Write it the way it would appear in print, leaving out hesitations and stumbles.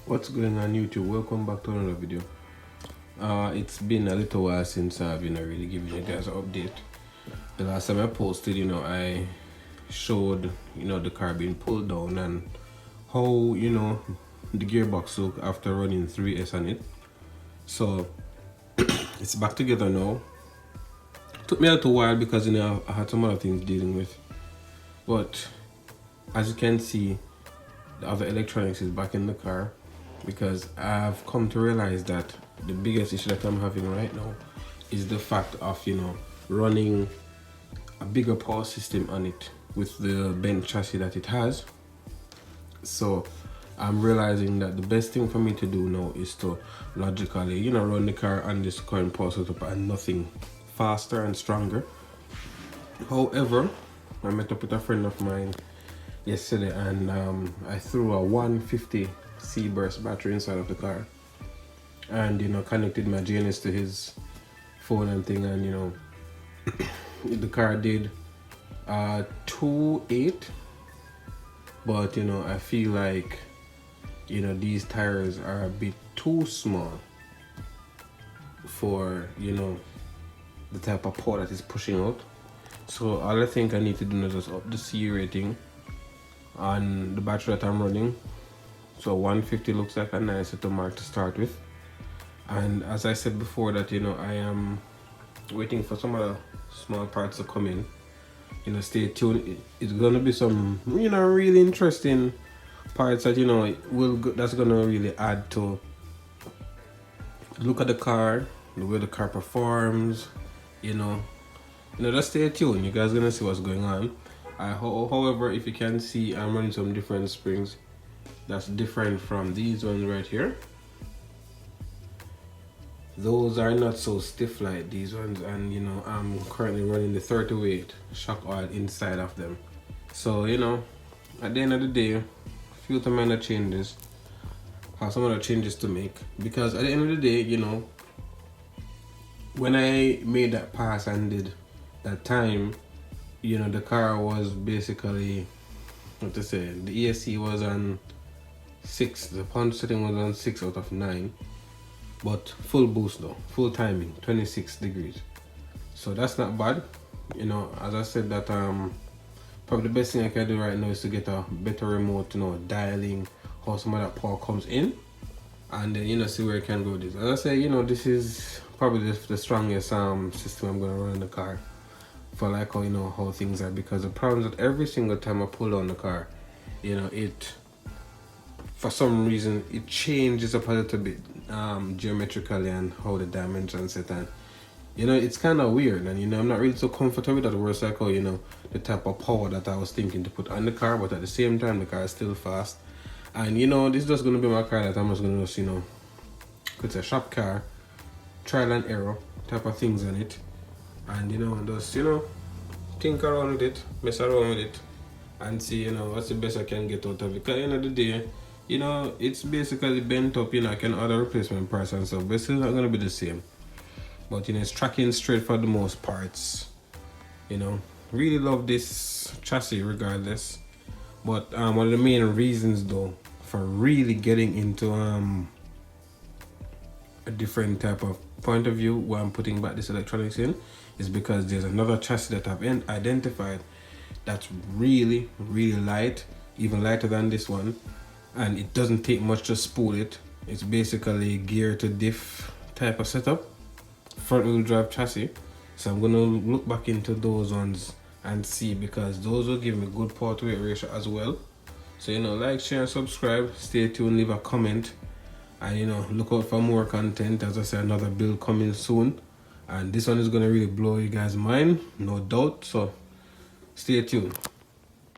What's going on YouTube? Welcome back to another video. It's been a little while since I've really giving you guys an update. The last time I posted, I showed the car being pulled down and how the gearbox look after running 3S on it. So it's back together now. Took me a little while because I had some other things dealing with, but as you can see, the other electronics is back in the car, because I've come to realize that the biggest issue that I'm having right now is the fact of running a bigger power system on it with the bent chassis that it has. So I'm realizing that the best thing for me to do now is to logically run the car on this current power setup and nothing faster and stronger. However, I met up with a friend of mine yesterday and I threw a 150 C-burst battery inside of the car and connected my GNS to his phone and thing, and the car did 2.8, but I feel like these tires are a bit too small for the type of power that is pushing out. So all I think I need to do is just up the C rating on the battery that I'm running. So 150 looks like a nice little mark to start with. And as I said before, that I am waiting for some other small parts to come in. Stay tuned. It's gonna be some really interesting parts that that's gonna really add to look at the car, the way the car performs. Just stay tuned. You guys gonna see what's going on. However, if you can see, I'm running some different springs that's different from these ones right here. Those are not so stiff like these ones, and I'm currently running the 30 weight shock oil inside of them. So at the end of the day, a few minor changes, have some other changes to make, because at the end of the day, when I made that pass and did that time, the car was basically, what to say, the ESC was on 6, the punch setting was on 6 out of 9, but full boost though, full timing, 26 degrees. So that's not bad. As I said, that probably the best thing I can do right now is to get a better remote, dialing how some of that power comes in, and then see where I can go with this. As I say, this is probably the strongest system I'm gonna run in the car for how things are, because the problem is that every single time I pull down the car, it, for some reason, it changes up a little bit geometrically and how the dimensions set, and it's kind of weird, and I'm not really so comfortable with that. Whereas the type of power that I was thinking to put on the car, but at the same time the car is still fast, and this is just gonna be my car that I'm just gonna just it's a shop car, trial and error type of things on it, and just think around with it, mess around with it, and see what's the best I can get out of it. Because at the end of the day, it's basically bent up. I can order replacement parts and stuff, but it's still not gonna be the same. But it's tracking straight for the most parts. Really love this chassis regardless. But one of the main reasons though for really getting into a different type of point of view where I'm putting back this electronics in is because there's another chassis that I've identified that's really light, even lighter than this one, and it doesn't take much to spool it. It's basically gear to diff type of setup, front wheel drive chassis. So I'm gonna look back into those ones and see, because those will give me good power to weight ratio as well. So like, share and subscribe, stay tuned, leave a comment, and look out for more content. As I said, another build coming soon, and this one is gonna really blow you guys' mind, no doubt. So stay tuned.